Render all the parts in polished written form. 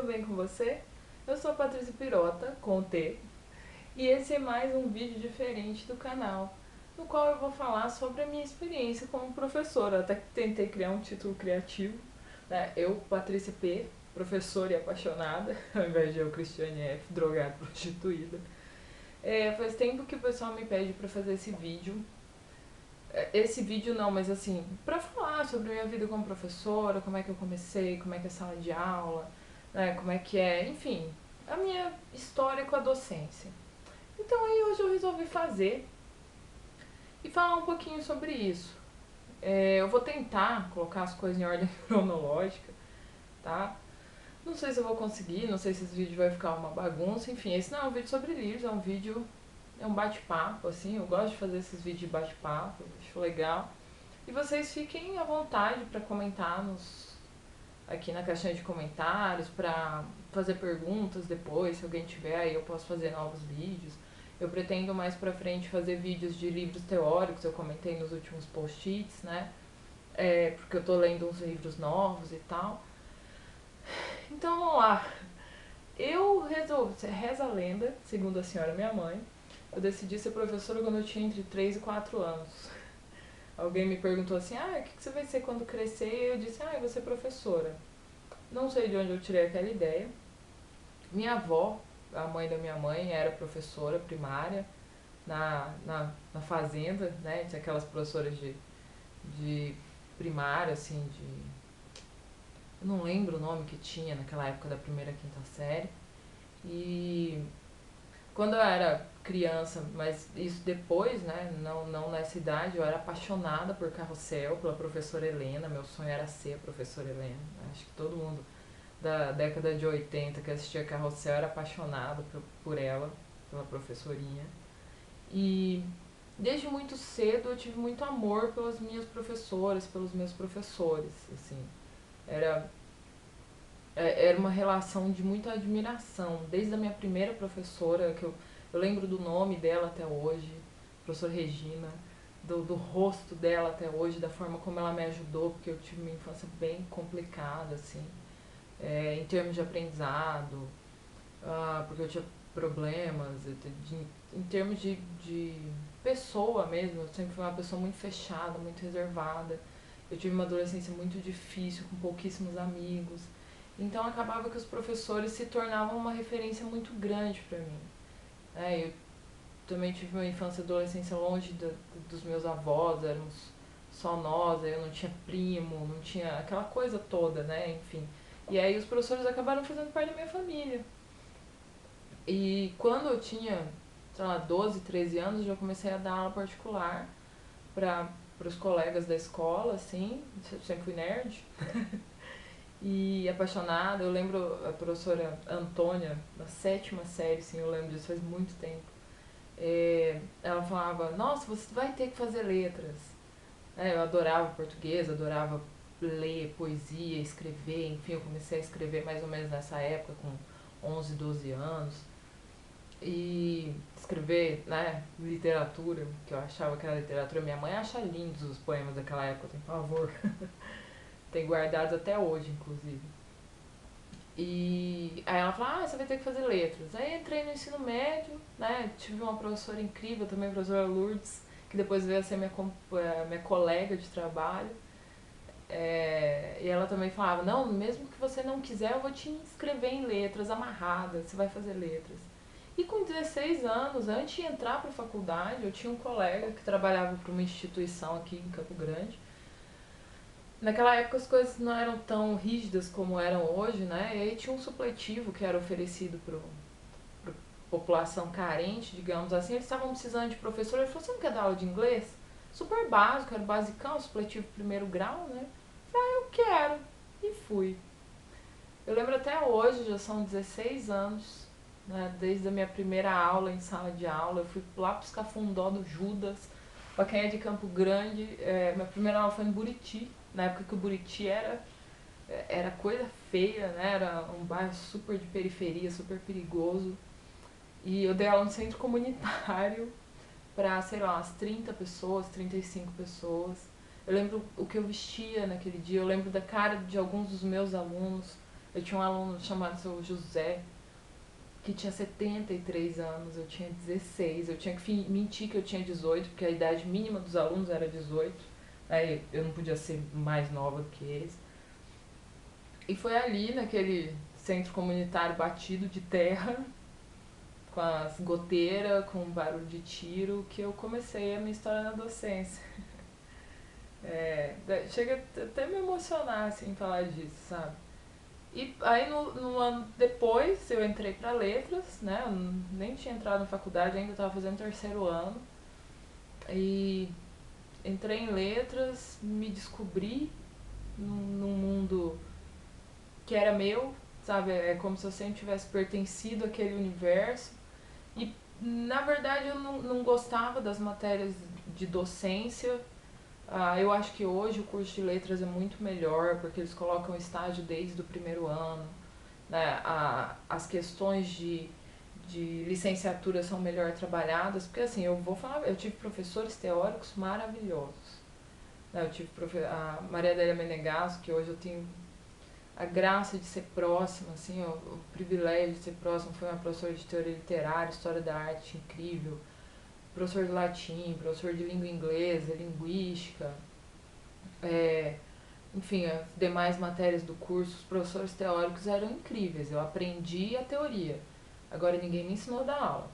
bem com você? Eu sou a Patrícia Pirota, com T, e esse é mais um vídeo diferente do canal, no qual eu vou falar sobre a minha experiência como professora. Até que tentei criar um título criativo, né? Eu, Patrícia P, professora e apaixonada, ao invés de eu, Cristiane F, drogada e prostituída. Faz tempo que o pessoal me pede para fazer esse vídeo. Esse vídeo não, mas assim, pra falar sobre a minha vida como professora, como é que eu comecei, como é que é a sala de aula, né, como é que é, enfim, a minha história com a docência. Então aí hoje eu resolvi fazer e falar um pouquinho sobre isso. Eu vou tentar colocar as coisas em ordem cronológica, tá? Não sei se eu vou conseguir, não sei se esse vídeo vai ficar uma bagunça, enfim, esse não é um vídeo sobre livros, é um bate-papo, assim, eu gosto de fazer esses vídeos de bate-papo, acho legal. E vocês fiquem à vontade para comentar aqui na caixinha de comentários, para fazer perguntas depois, se alguém tiver, aí eu posso fazer novos vídeos. Eu pretendo mais pra frente fazer vídeos de livros teóricos, eu comentei nos últimos post-its, né? Porque eu tô lendo uns livros novos e tal. Então vamos lá. Eu resolvi, reza a lenda, segundo a senhora minha mãe, eu decidi ser professora quando eu tinha entre 3 e 4 anos. Alguém me perguntou assim, o que você vai ser quando crescer? E eu disse, eu vou ser professora. Não sei de onde eu tirei aquela ideia. Minha avó, a mãe da minha mãe, era professora primária na fazenda, né? Tinha aquelas professoras de primária, assim, eu não lembro o nome que tinha naquela época da primeira, quinta série. E quando eu era criança, mas isso depois, né, não nessa idade, eu era apaixonada por Carrossel, pela professora Helena, meu sonho era ser a professora Helena. Acho que todo mundo da década de 80 que assistia Carrossel era apaixonado por ela, pela professorinha. E desde muito cedo eu tive muito amor pelas minhas professoras, pelos meus professores, assim. Era, era uma relação de muita admiração, desde a minha primeira professora, eu lembro do nome dela até hoje, professora Regina, do rosto dela até hoje, da forma como ela me ajudou, porque eu tive uma infância bem complicada, assim, em termos de aprendizado, porque eu tinha problemas, em termos de pessoa mesmo, eu sempre fui uma pessoa muito fechada, muito reservada. Eu tive uma adolescência muito difícil, com pouquíssimos amigos. Então acabava que os professores se tornavam uma referência muito grande para mim. Eu também tive uma infância e adolescência longe dos meus avós, éramos só nós, eu não tinha primo, não tinha aquela coisa toda, né? Enfim. E aí os professores acabaram fazendo parte da minha família. E quando eu tinha, sei lá, 12, 13 anos, eu já comecei a dar aula particular para os colegas da escola, assim, sempre fui nerd. E apaixonada, eu lembro a professora Antônia, na sétima série, sim, eu lembro disso faz muito tempo. Ela falava, nossa, você vai ter que fazer letras. Eu adorava português, adorava ler poesia, escrever, enfim, eu comecei a escrever mais ou menos nessa época, com 11, 12 anos. E escrever, né, literatura, que eu achava que era literatura. Minha mãe acha lindos os poemas daquela época, tem pavor. Tem guardados até hoje, inclusive. E aí ela falou, você vai ter que fazer letras. Aí entrei no ensino médio, né, tive uma professora incrível também, a professora Lourdes, que depois veio a ser minha colega de trabalho. E ela também falava, não, mesmo que você não quiser, eu vou te inscrever em letras, amarrada, você vai fazer letras. E com 16 anos, antes de entrar para a faculdade, eu tinha um colega que trabalhava para uma instituição aqui em Campo Grande. Naquela época as coisas não eram tão rígidas como eram hoje, né? E aí tinha um supletivo que era oferecido para população carente, digamos assim. Eles estavam precisando de professor. Ele falou, você não quer dar aula de inglês? Super básico, era basicão, supletivo primeiro grau, né? Eu falei, eu quero. E fui. Eu lembro até hoje, já são 16 anos, né, desde a minha primeira aula em sala de aula. Eu fui lá para os Cafundó do Judas. Pra quem é de Campo Grande, minha primeira aula foi em Buriti, na época que o Buriti era coisa feia, né? Era um bairro super de periferia, super perigoso. E eu dei aula no centro comunitário para, sei lá, umas 30 pessoas, 35 pessoas. Eu lembro o que eu vestia naquele dia, eu lembro da cara de alguns dos meus alunos. Eu tinha um aluno chamado seu José, que tinha 73 anos, eu tinha 16. Eu tinha que mentir que eu tinha 18, porque a idade mínima dos alunos era 18. Aí eu não podia ser mais nova do que eles. E foi ali, naquele centro comunitário batido de terra, com as goteiras, com barulho de tiro, que eu comecei a minha história na docência. Chega até me emocionar, assim, falar disso, sabe? E aí no ano depois eu entrei para letras, né? Eu nem tinha entrado na faculdade ainda, estava fazendo terceiro ano. E entrei em letras, me descobri num mundo que era meu, sabe? É como se eu sempre tivesse pertencido àquele universo. E na verdade eu não gostava das matérias de docência. Eu acho que hoje o curso de letras é muito melhor, porque eles colocam estágio desde o primeiro ano, né? As questões de licenciatura são melhor trabalhadas, porque assim, eu vou falar, eu tive professores teóricos maravilhosos. Né? Eu tive a Maria Adélia Menegasso, que hoje eu tenho a graça de ser próxima, assim, o privilégio de ser próximo. Foi uma professora de teoria literária, história da arte incrível, professor de latim, professor de língua inglesa, linguística, é, enfim, as demais matérias do curso, os professores teóricos eram incríveis. Eu aprendi a teoria, agora ninguém me ensinou a dar aula.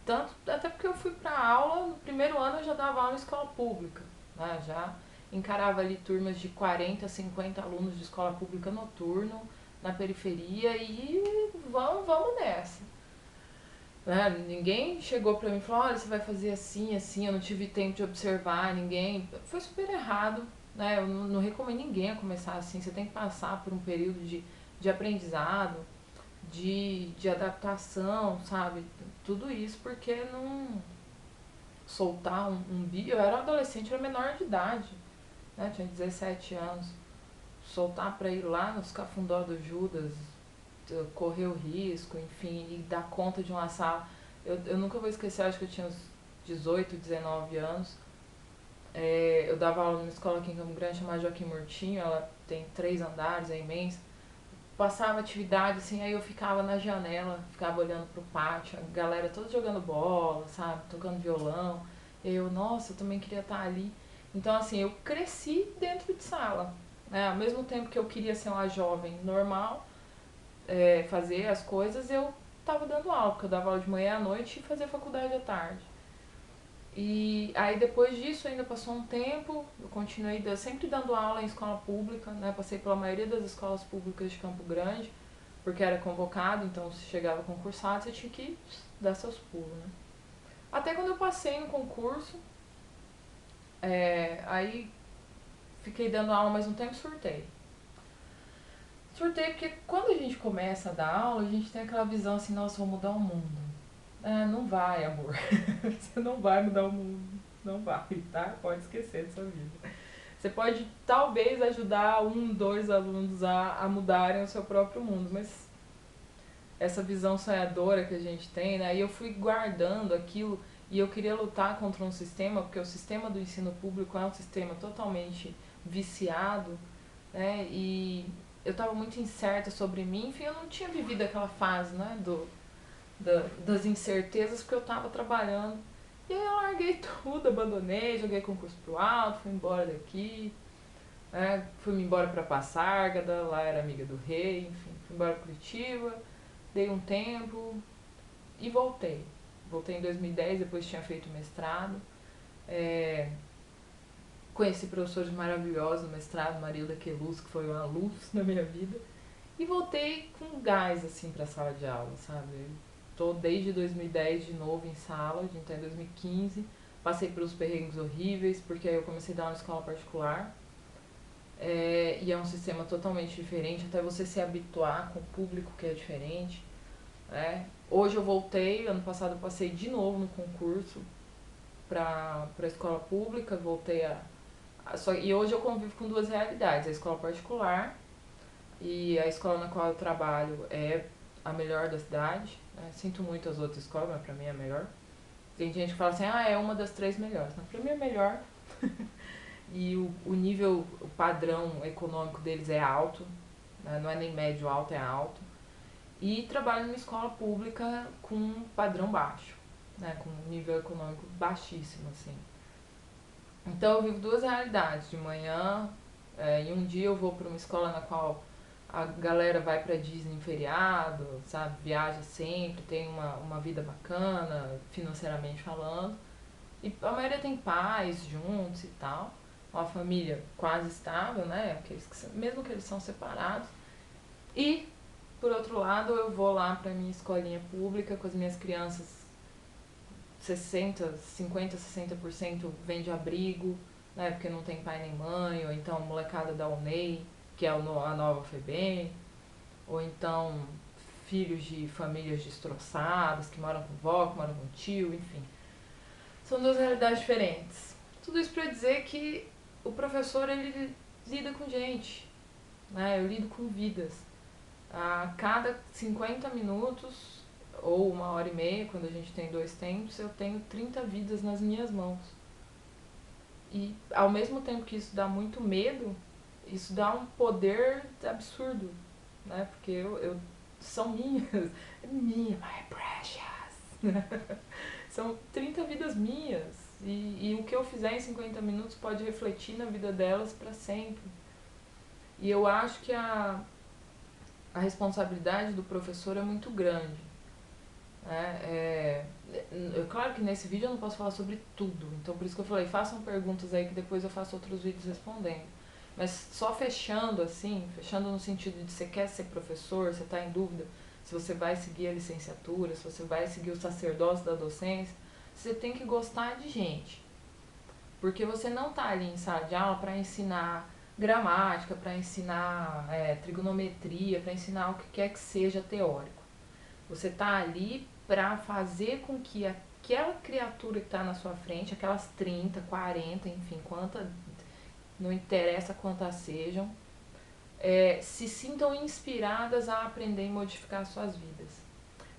Tanto, até porque eu fui para aula, no primeiro ano eu já dava aula em escola pública, né? Já encarava ali turmas de 40, 50 alunos de escola pública noturno, na periferia, e vamos nessa. Né? Ninguém chegou pra mim e falou, olha, você vai fazer assim, assim, eu não tive tempo de observar ninguém. Foi super errado, né? Eu não recomendo ninguém a começar assim. Você tem que passar por um período de aprendizado, de adaptação, sabe? Tudo isso porque não soltar um vídeo. Eu era adolescente, eu era menor de idade, né? Tinha 17 anos. Soltar pra ir lá nos cafundó do Judas, correr o risco, enfim, e dar conta de uma sala. Eu nunca vou esquecer, acho que eu tinha uns 18, 19 anos. Eu dava aula numa escola aqui em Campo Grande chamada Joaquim Murtinho, ela tem 3 andares, é imensa. Passava atividade, assim, aí eu ficava na janela, ficava olhando pro pátio, a galera toda jogando bola, sabe, tocando violão. E eu, nossa, eu também queria estar ali. Então, assim, eu cresci dentro de sala. Né? Ao mesmo tempo que eu queria ser uma jovem normal, fazer as coisas, eu tava dando aula, porque eu dava aula de manhã à noite e fazia faculdade à tarde. E aí depois disso ainda passou um tempo, eu continuei sempre dando aula em escola pública, né? Passei pela maioria das escolas públicas de Campo Grande, porque era convocado, então se chegava concursado, você tinha que dar seus pulos, né? Até quando eu passei no concurso, aí fiquei dando aula mais um tempo e surtei. Surtei porque quando a gente começa a dar aula, a gente tem aquela visão assim, nossa, vou mudar o mundo. Não vai, amor. Você não vai mudar o mundo. Não vai, tá? Pode esquecer dessa vida. Você pode talvez ajudar um, dois alunos a mudarem o seu próprio mundo, mas essa visão sonhadora que a gente tem, né? E eu fui guardando aquilo e eu queria lutar contra um sistema, porque o sistema do ensino público é um sistema totalmente viciado, né? E eu estava muito incerta sobre mim, enfim, eu não tinha vivido aquela fase, né, das incertezas, porque eu estava trabalhando. E aí eu larguei tudo, abandonei, joguei concurso pro alto, fui embora daqui, né, fui embora pra Passárgada, lá era amiga do rei, enfim, fui embora pra Curitiba, dei um tempo e voltei. Voltei em 2010, depois tinha feito mestrado. É, Conheci professores maravilhosos no mestrado, Marilda Queluz, que foi uma luz na minha vida. E voltei com gás, assim, pra sala de aula, sabe? Tô desde 2010 de novo em sala, a gente tá em 2015. Passei pelos perrengues horríveis, porque aí eu comecei a dar uma escola particular. E é um sistema totalmente diferente, até você se habituar com o público que é diferente. Né? Hoje eu voltei, ano passado eu passei de novo no concurso pra escola pública, voltei e hoje eu convivo com duas realidades, a escola particular e a escola na qual eu trabalho é a melhor da cidade. Né? Sinto muito as outras escolas, mas pra mim é a melhor. Tem gente que fala assim, é uma das 3 melhores. Mas pra mim é melhor. E o nível, o padrão econômico deles é alto. né? Não é nem médio alto, é alto. E trabalho numa escola pública com padrão baixo, né? Com nível econômico baixíssimo, assim. Então eu vivo duas realidades. De manhã, em um dia eu vou para uma escola na qual a galera vai pra Disney em feriado, sabe? Viaja sempre, tem uma vida bacana, financeiramente falando. E a maioria tem pais juntos e tal. Uma família quase estável, né? Aqueles mesmo que eles são separados. E, por outro lado, eu vou lá pra minha escolinha pública com as minhas crianças 60% vem de abrigo, né? Porque não tem pai nem mãe, ou então molecada da UNEI, que é a nova FEBEM, ou então filhos de famílias destroçadas, que moram com vó, que moram com tio, enfim. São duas realidades diferentes. Tudo isso para dizer que o professor ele lida com gente, né? Eu lido com vidas. A cada 50 minutos ou 1 hora e meia, quando a gente tem 2 tempos, eu tenho 30 vidas nas minhas mãos. E ao mesmo tempo que isso dá muito medo, isso dá um poder absurdo, né? Porque são minhas, my precious. São 30 vidas minhas. E o que eu fizer em 50 minutos pode refletir na vida delas para sempre. E eu acho que a responsabilidade do professor é muito grande. Né? Claro que nesse vídeo eu não posso falar sobre tudo, então por isso que eu falei, façam perguntas aí que depois eu faço outros vídeos respondendo. Mas só fechando assim, fechando no sentido de você quer ser professor, você está em dúvida se você vai seguir a licenciatura, se você vai seguir o sacerdócio da docência, você tem que gostar de gente. Porque você não está ali em sala de aula para ensinar gramática, para ensinar trigonometria, para ensinar o que quer que seja teórico. Você está ali para fazer com que aquela criatura que está na sua frente, aquelas 30, 40, enfim, quantas, não interessa quantas sejam, se sintam inspiradas a aprender e modificar suas vidas.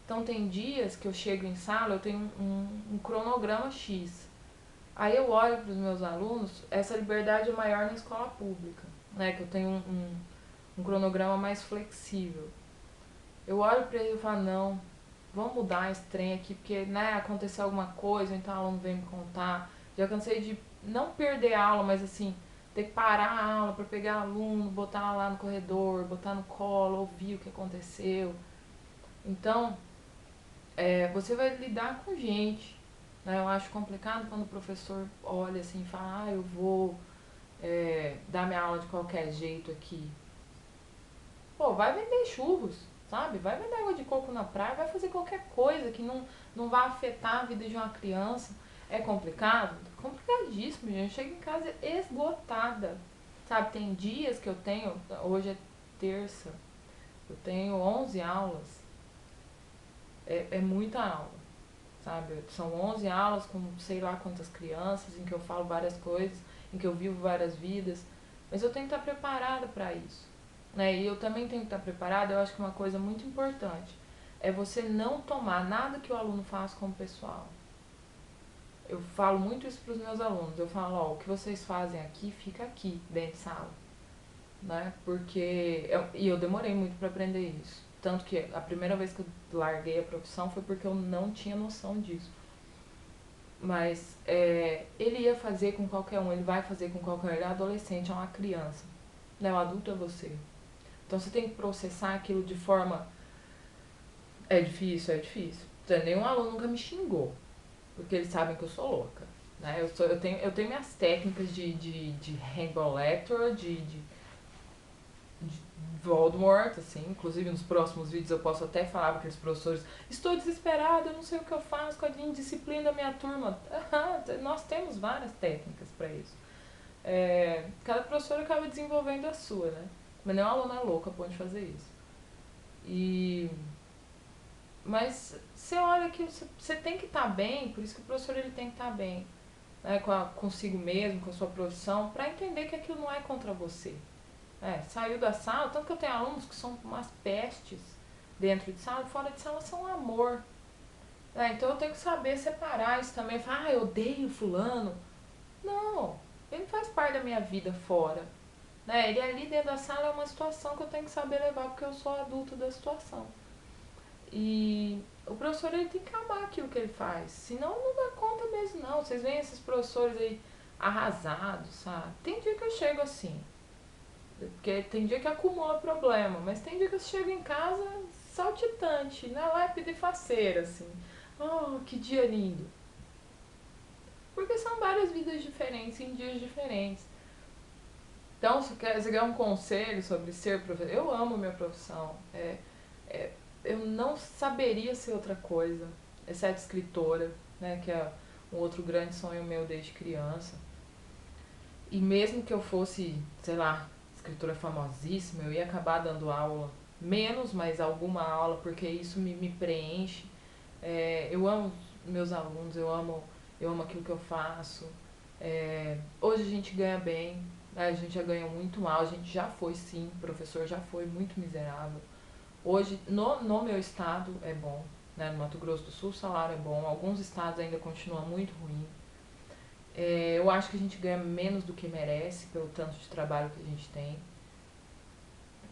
Então tem dias que eu chego em sala, eu tenho um cronograma X. Aí eu olho para os meus alunos, essa liberdade é maior na escola pública, né? Que eu tenho um cronograma mais flexível. Eu olho para ele e falo, não, vamos mudar esse trem aqui, porque né, aconteceu alguma coisa, então o aluno vem me contar. Já cansei de não perder a aula, mas assim, ter que parar a aula para pegar aluno, botar lá no corredor, botar no colo, ouvir o que aconteceu. Então, você vai lidar com gente. Né? Eu acho complicado quando o professor olha assim e fala, eu vou dar minha aula de qualquer jeito aqui. Pô, vai vender churros, sabe? Vai vender água de coco na praia, vai fazer qualquer coisa que não vai afetar a vida de uma criança. É complicado? Complicadíssimo, gente. Eu chego em casa esgotada, sabe? Tem dias que eu tenho, hoje é terça, eu tenho 11 aulas. É muita aula, sabe? São 11 aulas com sei lá quantas crianças, em que eu falo várias coisas, em que eu vivo várias vidas. Mas eu tenho que estar preparada para isso. Né? E eu também tenho que estar preparada, eu acho que uma coisa muito importante é você não tomar nada que o aluno faça como pessoal. Eu falo muito isso para os meus alunos, eu falo, ó, o que vocês fazem aqui, fica aqui, dentro de sala. Né? Porque, e eu demorei muito para aprender isso. Tanto que a primeira vez que eu larguei a profissão foi porque eu não tinha noção disso. Mas ele ia fazer com qualquer um, ele vai fazer com qualquer um, ele é adolescente, é uma criança. Né? O adulto é você. Então você tem que processar aquilo de forma... É difícil, é difícil. Nenhum aluno nunca me xingou, porque eles sabem que eu sou louca. Né? Eu tenho minhas técnicas de Hannibal Lecter, de Voldemort, assim. Inclusive nos próximos vídeos eu posso até falar para aqueles professores, estou desesperada, eu não sei o que eu faço com a indisciplina da minha turma. Nós temos várias técnicas para isso. Cada professor acaba desenvolvendo a sua, né? Mas nenhum aluno é louco a ponto de fazer isso. Mas você olha que você tem que estar bem, por isso que o professor ele tem que estar bem, né, consigo mesmo, com a sua profissão, para entender que aquilo não é contra você. Saiu da sala, tanto que eu tenho alunos que são umas pestes dentro de sala, e fora de sala são um amor. Então eu tenho que saber separar isso também. Falar, eu odeio fulano. Não, ele faz parte da minha vida fora. né? Ele ali dentro da sala é uma situação que eu tenho que saber levar, porque eu sou adulto da situação. E o professor ele tem que amar aquilo que ele faz, senão não dá conta mesmo não. Vocês veem esses professores aí arrasados, sabe? Tem dia que eu chego assim, porque tem dia que acumula problema, mas tem dia que eu chego em casa saltitante, na lápide faceira, assim. Oh, que dia lindo. Porque são várias vidas diferentes, em dias diferentes. Então, se você quer um conselho sobre ser professor, eu amo minha profissão. É, eu não saberia ser outra coisa, exceto escritora, né, que é um outro grande sonho meu desde criança. E mesmo que eu fosse, sei lá, escritora famosíssima, eu ia acabar dando aula, menos, mas alguma aula, porque isso me preenche. Eu amo meus alunos, eu amo aquilo que eu faço. Hoje a gente ganha bem, né? A gente já ganhou muito mal, a gente já foi sim, o professor já foi muito miserável. Hoje, no meu estado é bom, né? No Mato Grosso do Sul o salário é bom, alguns estados ainda continuam muito ruim. Eu acho que a gente ganha menos do que merece pelo tanto de trabalho que a gente tem.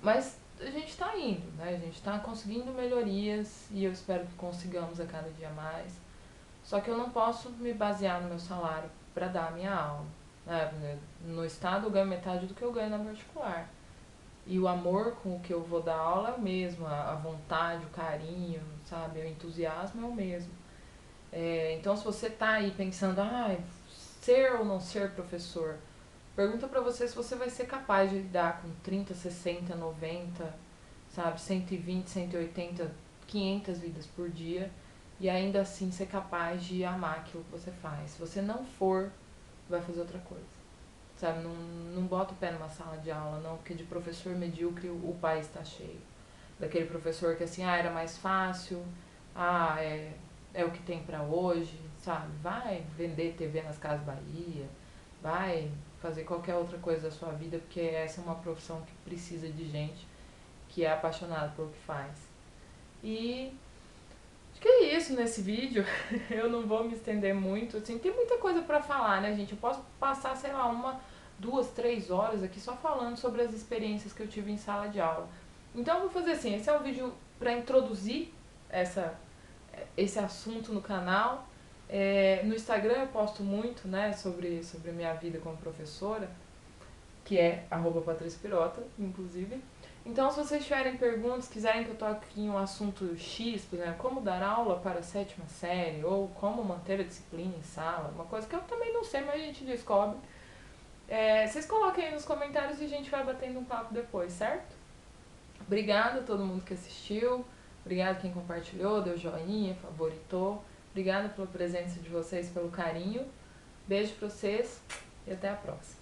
Mas a gente está indo, né? A gente está conseguindo melhorias e eu espero que consigamos a cada dia mais. Só que eu não posso me basear no meu salário para dar a minha aula, né? No estado eu ganho metade do que eu ganho na particular. E o amor com o que eu vou dar aula é o mesmo, a vontade, o carinho, sabe? O entusiasmo é o mesmo. Então se você tá aí pensando, ser ou não ser professor, pergunta pra você se você vai ser capaz de lidar com 30, 60, 90, sabe? 120, 180, 500 vidas por dia e ainda assim ser capaz de amar aquilo que você faz. Se você não for, vai fazer outra coisa. Sabe, não bota o pé numa sala de aula, não, porque de professor medíocre o país está cheio. Daquele professor que assim, era mais fácil, é o que tem pra hoje, sabe? Vai vender TV nas Casas Bahia, vai fazer qualquer outra coisa da sua vida, porque essa é uma profissão que precisa de gente que é apaixonada pelo que faz. E acho que é isso nesse vídeo. Eu não vou me estender muito, assim, tem muita coisa pra falar, né, gente? Eu posso passar, sei lá, 1, 2, 3 horas aqui só falando sobre as experiências que eu tive em sala de aula. Então eu vou fazer assim, esse é um vídeo pra introduzir essa, esse assunto no canal. No Instagram eu posto muito, né, sobre a minha vida como professora, que é @patriciapirota, inclusive. Então, se vocês tiverem perguntas, quiserem que eu toque em um assunto X, por exemplo, como dar aula para a 7ª série, ou como manter a disciplina em sala, uma coisa que eu também não sei, mas a gente descobre, vocês coloquem aí nos comentários e a gente vai batendo um papo depois, certo? Obrigada a todo mundo que assistiu, obrigada quem compartilhou, deu joinha, favoritou, obrigada pela presença de vocês, pelo carinho, beijo pra vocês e até a próxima.